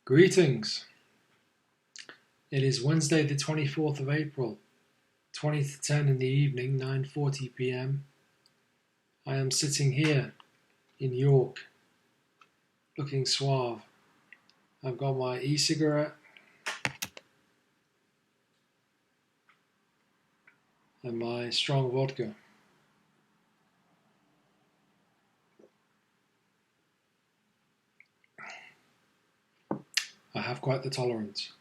Greetings. It is Wednesday the 24th of April, 20 to 10 in the evening, 9:40 p.m. I am sitting here in York, looking suave. I've got my e-cigarette and my strong vodka. I have quite the tolerance.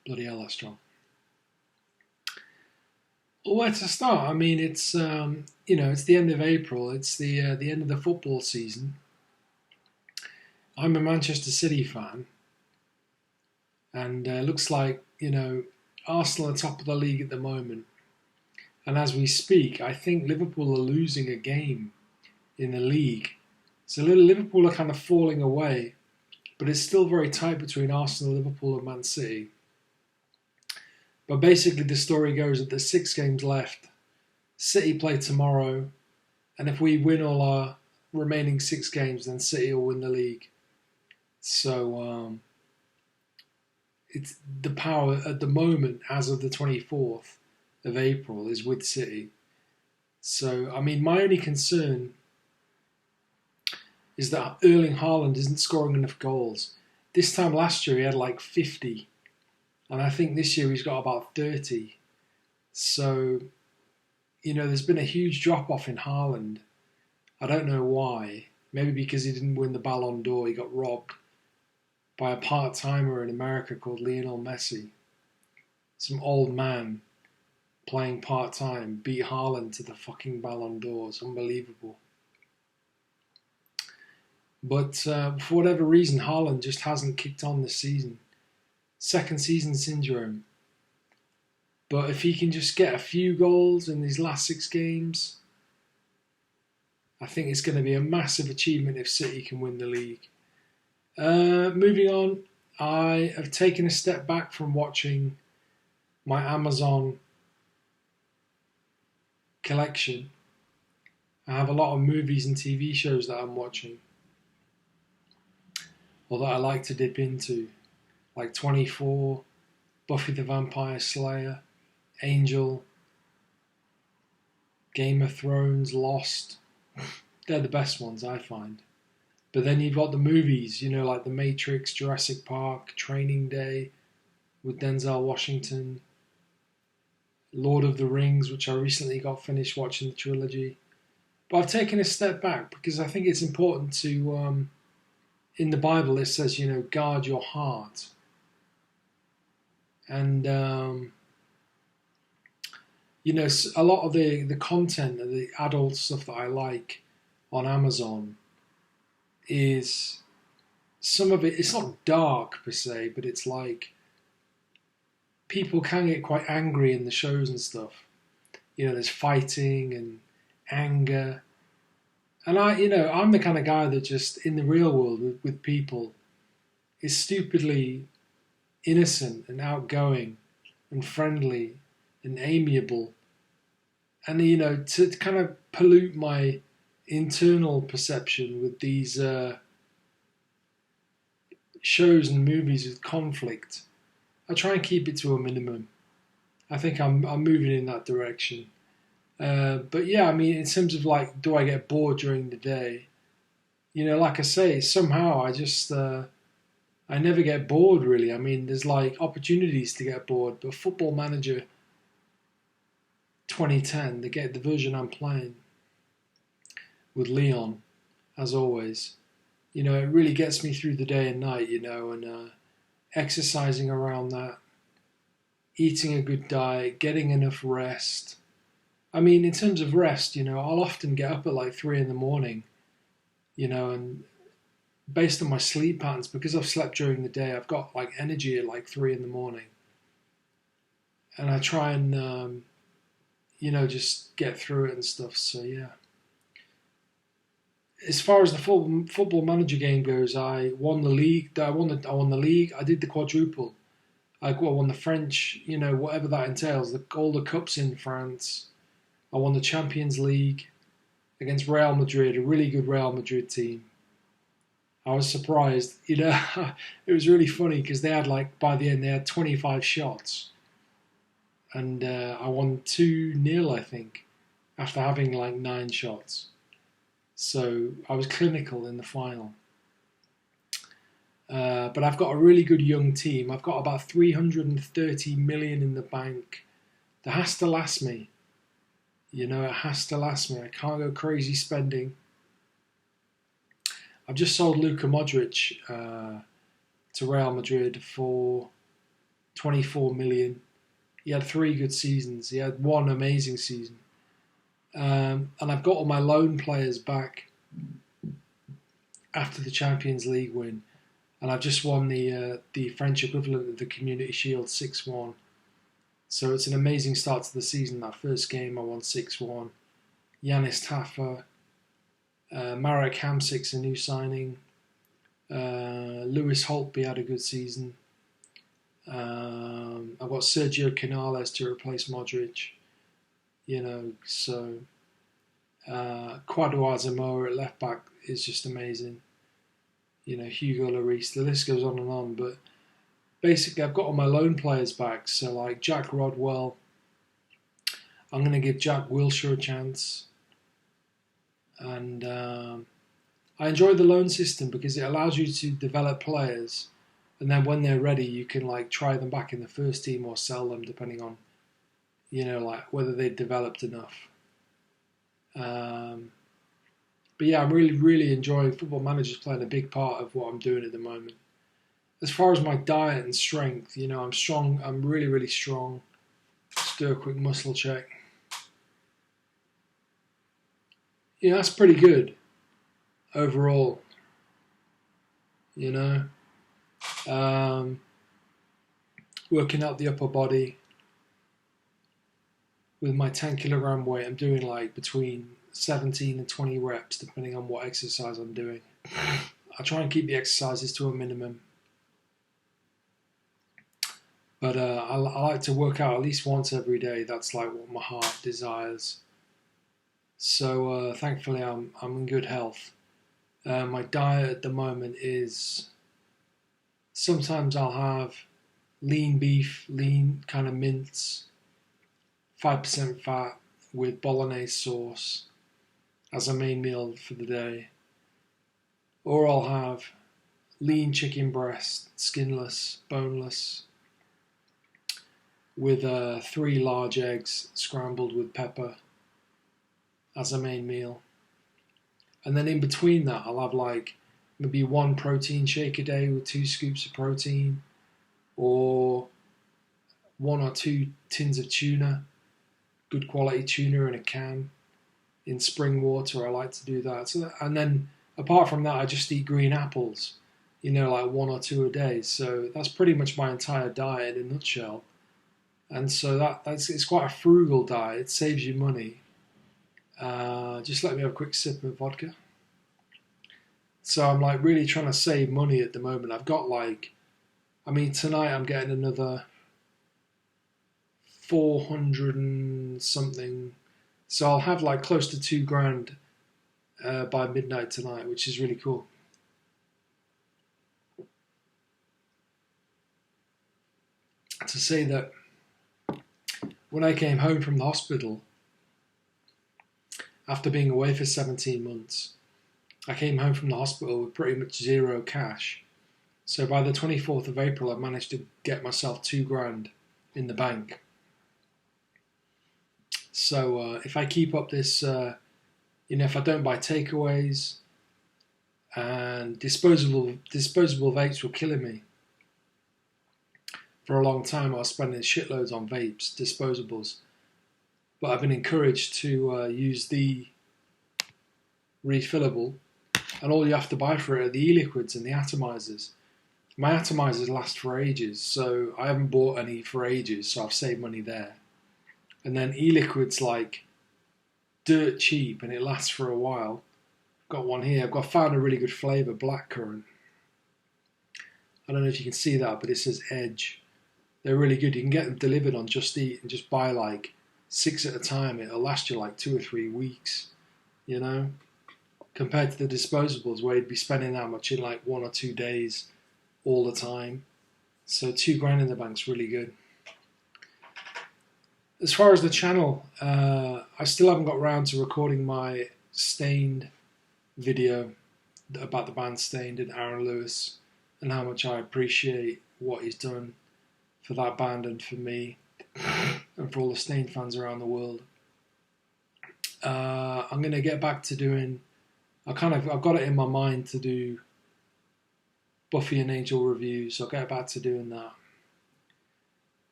Bloody hell, that's strong. Well, where to start? I mean, it's it's the end of April. It's the end of the football season. I'm a Manchester City fan, and looks like Arsenal are top of the league at the moment. And as we speak, I think Liverpool are losing a game in the league. So Liverpool are kind of falling away, but it's still very tight between Arsenal, Liverpool, and Man City. But basically, the story goes that there's 6 games left. City play tomorrow, and if we win all our remaining 6 games, then City will win the league. So it's the power at the moment, as of the 24th of April, is with City. So, I mean, my only concern is that Erling Haaland isn't scoring enough goals. This time last year, he had like 50. And I think this year he's got about 30. So, there's been a huge drop-off in Haaland. I don't know why. Maybe because he didn't win the Ballon d'Or. He got robbed by a part-timer in America called Lionel Messi. Some old man playing part-time beat Haaland to the fucking Ballon d'Or. It's unbelievable. But for whatever reason, Haaland just hasn't kicked on this season. Second season syndrome. But if he can just get a few goals in these last 6 games, I think it's going to be a massive achievement if City can win the league. Moving on, I have taken a step back from watching my Amazon collection. I have a lot of movies and TV shows that I'm watching, or that I like to dip into, like 24, Buffy the Vampire Slayer, Angel, Game of Thrones, Lost. They're the best ones, I find. But then you've got the movies, like The Matrix, Jurassic Park, Training Day with Denzel Washington, Lord of the Rings, which I recently got finished watching the trilogy. But I've taken a step back because I think it's important to, in the Bible it says, guard your heart. And, a lot of the content of the adult stuff that I like on Amazon is, some of it, it's not dark per se, but it's like, people can get quite angry in the shows and stuff. There's fighting and anger. And I'm the kind of guy that just, in the real world with people, is stupidly innocent and outgoing and friendly and amiable. And, to kind of pollute my internal perception with these shows and movies with conflict, I try and keep it to a minimum. I think I'm moving in that direction. But yeah, I mean, in terms of like, do I get bored during the day? Like I say, somehow I just, I never get bored really. I mean, there's like opportunities to get bored, but Football Manager 2010, the version I'm playing with Leon, as always, it really gets me through the day and night, and exercising around that, eating a good diet, getting enough rest. I mean, in terms of rest, I'll often get up at like 3 in the morning, and based on my sleep patterns, because I've slept during the day, I've got like energy at like 3 in the morning. And I try and, just get through it and stuff. So yeah. As far as the football manager game goes, I won the league. I won the league. I did the quadruple. I won the French, whatever that entails, all the cups in France. I won the Champions League against Real Madrid, a really good Real Madrid team. I was surprised. It was really funny because they had like by the end they had 25 shots, and I won 2-0, I think, after having like 9 shots. So I was clinical in the final. But I've got a really good young team. I've got about 330 million in the bank. That has to last me. It has to last me. I can't go crazy spending. I've just sold Luka Modric to Real Madrid for 24 million. He had 3 good seasons. He had 1 amazing season. And I've got all my loan players back after the Champions League win. And I've just won the French equivalent of the Community Shield 6-1. So it's an amazing start to the season. That first game I won 6-1. Yanis Taffa, Marek Hamsik's a new signing. Lewis Holtby had a good season. I've got Sergio Canales to replace Modric. So Kwadwo Asamoah at left back is just amazing. Hugo Lloris, the list goes on and on. But basically, I've got all my loan players back. So, like Jack Rodwell, I'm going to give Jack Wilshere a chance. And I enjoy the loan system because it allows you to develop players. And then when they're ready, you can like try them back in the first team or sell them depending on, like whether they've developed enough. But yeah, I'm really, really enjoying Football Manager's playing a big part of what I'm doing at the moment. As far as my diet and strength, I'm strong. I'm really, really strong. Let's do a quick muscle check. That's pretty good overall. Working out the upper body with my 10 kilogram weight, I'm doing like between 17 and 20 reps depending on what exercise I'm doing. I try and keep the exercises to a minimum. But I like to work out at least once every day. That's like what my heart desires. So thankfully I'm in good health. My diet at the moment is sometimes I'll have lean beef, lean kind of mince, 5% fat with bolognese sauce as a main meal for the day. Or I'll have lean chicken breast, skinless, boneless, with 3 large eggs scrambled with pepper as a main meal. And then in between that, I'll have like maybe 1 protein shake a day with 2 scoops of protein, or 1 or 2 tins of tuna, good quality tuna in a can, in spring water. I like to do that. And then apart from that, I just eat green apples, like 1 or 2 a day. So that's pretty much my entire diet in a nutshell. And so it's quite a frugal diet. It saves you money. Just let me have a quick sip of vodka. So I'm like really trying to save money at the moment. I've got tonight I'm getting another 400 and something. So I'll have like close to £2,000 by midnight tonight, which is really cool. To say that when I came home from the hospital, after being away for 17 months, I came home from the hospital with pretty much 0 cash. So by the 24th of April, I managed to get myself £2,000 in the bank. So if I keep up this, if I don't buy takeaways, and disposable vapes were killing me. For a long time, I was spending shitloads on vapes, disposables. But I've been encouraged to use the refillable, and all you have to buy for it are the e-liquids and the atomizers. My atomizers last for ages, so I haven't bought any for ages, so I've saved money there. And then e-liquids like dirt cheap, and it lasts for a while. I've got one here. I've found a really good flavour, blackcurrant. I don't know if you can see that, but it says Edge. They're really good. You can get them delivered on Just Eat and just buy like 6 at a time. It'll last you like 2 or 3 weeks, Because compared to the disposables where you'd be spending that much in like 1 or 2 days all the time. So £2 in the bank's really good. As far as the channel, I still haven't got around to recording my Stained video about the band Stained and Aaron Lewis, and how much I appreciate what he's done for that band and for me and for all the Stained fans around the world. I'm going to get back to doing, I've got it in my mind to do Buffy and Angel reviews, so I'll get back to doing that.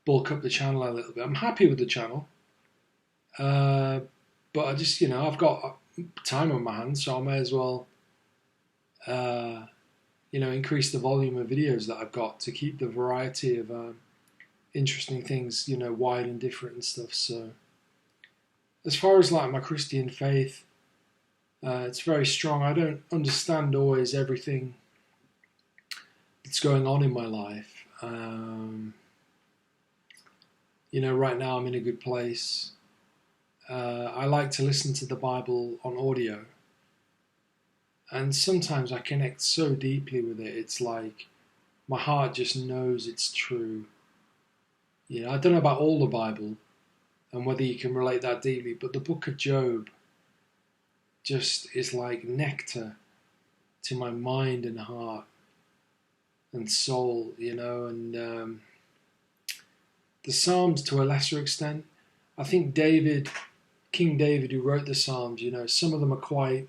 Bulk up the channel a little bit. I'm happy with the channel, but I just, I've got time on my hands, so I may as well, increase the volume of videos that I've got to keep the variety of interesting things, wide and different and stuff. So, as far as like my Christian faith, it's very strong. I don't understand always everything that's going on in my life. Right now I'm in a good place. I like to listen to the Bible on audio. And sometimes I connect so deeply with it. It's like my heart just knows it's true. I don't know about all the Bible and whether you can relate that deeply, but the book of Job just is like nectar to my mind and heart and soul, and the Psalms to a lesser extent. I think King David, who wrote the Psalms, some of them are quite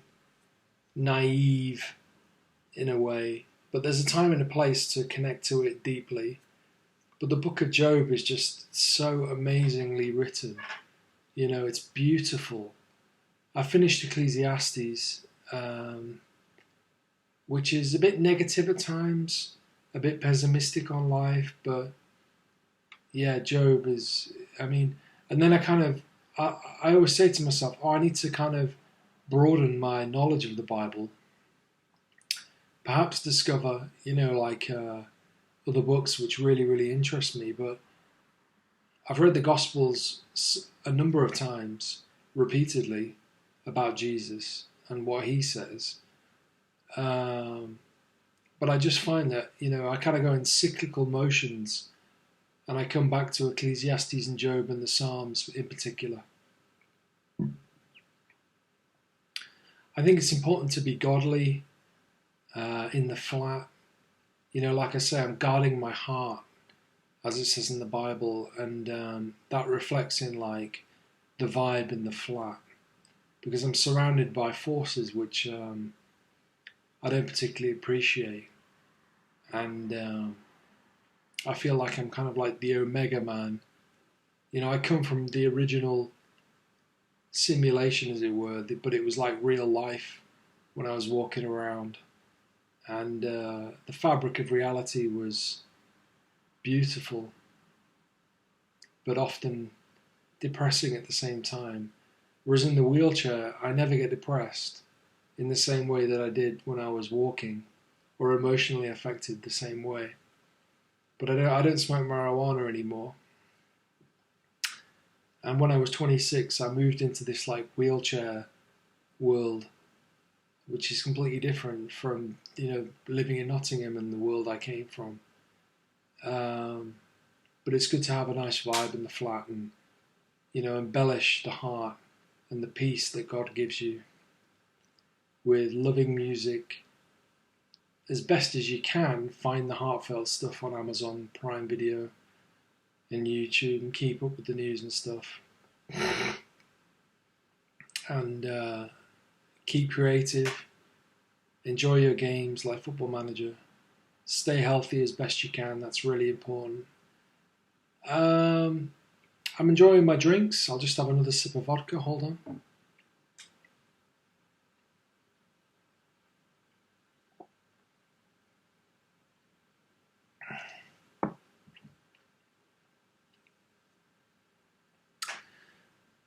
naive in a way, but there's a time and a place to connect to it deeply. But the book of Job is just so amazingly written. It's beautiful. I finished Ecclesiastes, which is a bit negative at times, a bit pessimistic on life, but yeah, Job is, and then I always say to myself, I need to kind of broaden my knowledge of the Bible, perhaps discover, other books which really, really interest me. But I've read the Gospels a number of times, repeatedly, about Jesus and what he says. But I just find that, I kind of go in cyclical motions, and I come back to Ecclesiastes and Job and the Psalms in particular. I think it's important to be godly in the flat. Like I say, I'm guarding my heart, as it says in the Bible, and that reflects in like the vibe in the flat, because I'm surrounded by forces which I don't particularly appreciate, and I feel like I'm kind of like the Omega Man. I come from the original simulation, as it were, but it was like real life when I was walking around. And the fabric of reality was beautiful, but often depressing at the same time. Whereas in the wheelchair, I never get depressed in the same way that I did when I was walking, or emotionally affected the same way. But I don't smoke marijuana anymore. And when I was 26, I moved into this like wheelchair world, which is completely different from, living in Nottingham and the world I came from. But it's good to have a nice vibe in the flat and, embellish the heart and the peace that God gives you with loving music. As best as you can, find the heartfelt stuff on Amazon Prime Video and YouTube, and keep up with the news and stuff. And keep creative. Enjoy your games like Football Manager. Stay healthy as best you can. That's really important. I'm enjoying my drinks. I'll just have another sip of vodka. Hold on.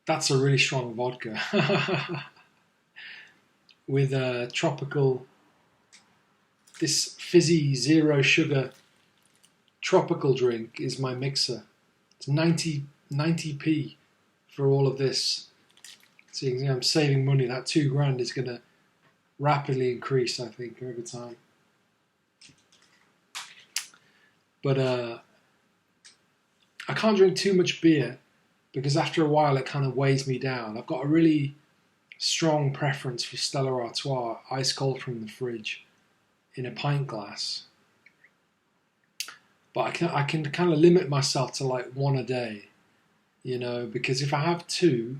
That's a really strong vodka. With a tropical, this fizzy zero sugar tropical drink is my mixer. It's 90p for all of this. So I'm saving money. That £2 is going to rapidly increased, I think, over time. But I can't drink too much beer because after a while it kind of weighs me down. I've got a really strong preference for Stella Artois, ice cold from the fridge, in a pint glass. But I can kind of limit myself to like one a day, because if I have two,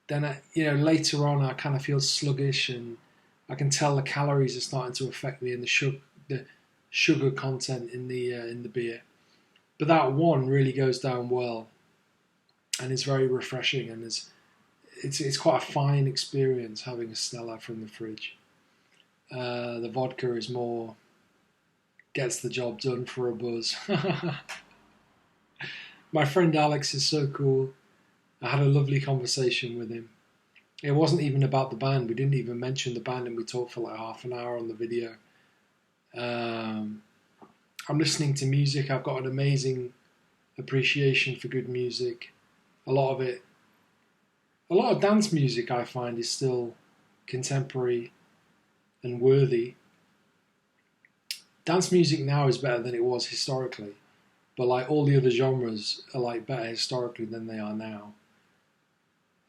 then later on I kind of feel sluggish, and I can tell the calories are starting to affect me and the sugar content in the beer. But that one really goes down well, and it's very refreshing, and it's quite a fine experience having a Stella from the fridge. The vodka is more gets the job done for a buzz. My friend Alex is so cool. I had a lovely conversation with him. It wasn't even about the band. We didn't even mention the band, and we talked for like half an hour on the video. I'm listening to music. I've got an amazing appreciation for good music. A lot of dance music I find is still contemporary and worthy. Dance music now is better than it was historically, but like all the other genres are like better historically than they are now.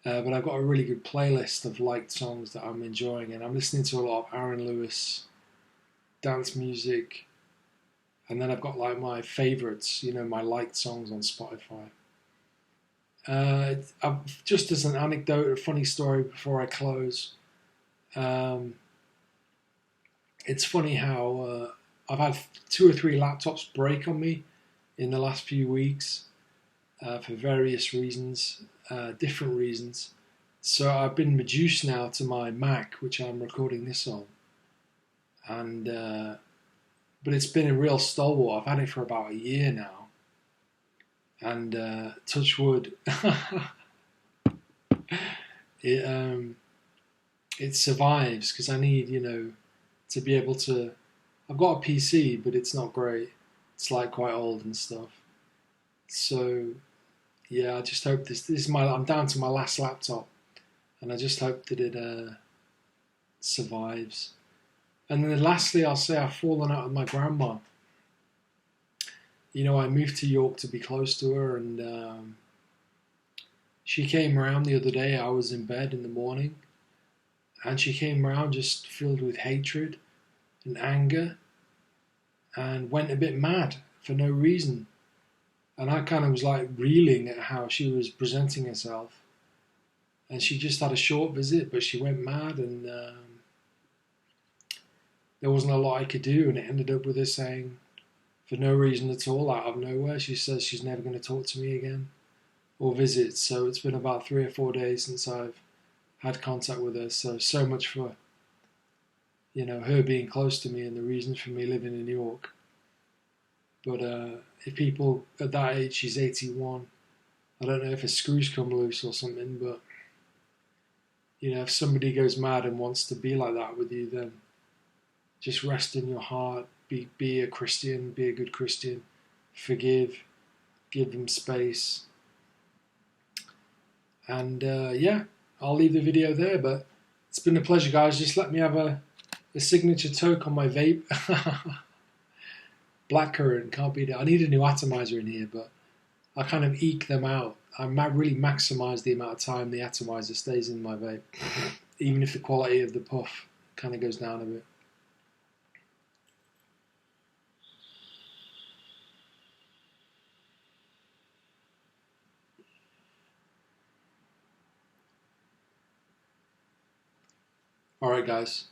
But I've got a really good playlist of liked songs that I'm enjoying, and I'm listening to a lot of Aaron Lewis dance music, and then I've got like my favourites, my liked songs on Spotify. Just as an anecdote, a funny story before I close. It's funny how I've had 2 or 3 laptops break on me in the last few weeks for various reasons, different reasons. So I've been reduced now to my Mac, which I'm recording this on, and but it's been a real stalwart. I've had it for about a year now, and touch wood, it survives because I need to be able to. I've got a PC, but it's not great. It's like quite old and stuff. So yeah, I just hope this is I'm down to my last laptop, and I just hope that it survives. And then lastly, I'll say I've fallen out with my grandma. I moved to York to be close to her, and she came around the other day. I was in bed in the morning, and she came around just filled with hatred and anger, and went a bit mad for no reason. And I kind of was like reeling at how she was presenting herself. And she just had a short visit, but she went mad, and there wasn't a lot I could do. And it ended up with her saying, for no reason at all, out of nowhere, she says she's never going to talk to me again or visit. So it's been about 3 or 4 days since I've had contact with her. So much for her being close to me and the reasons for me living in New York. But if people at that age, she's 81, I don't know if a screw's come loose or something, but if somebody goes mad and wants to be like that with you, then just rest in your heart, be a Christian, be a good Christian, forgive, give them space. And I'll leave the video there, but it's been a pleasure, guys. Just let me have a signature toke on my vape. Blackcurrant, can't beat it. I need a new atomizer in here, but I kind of eke them out. I really maximise the amount of time the atomizer stays in my vape, even if the quality of the puff kind of goes down a bit. Alright guys,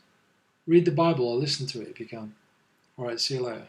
read the Bible or listen to it if you can. Alright, see you later.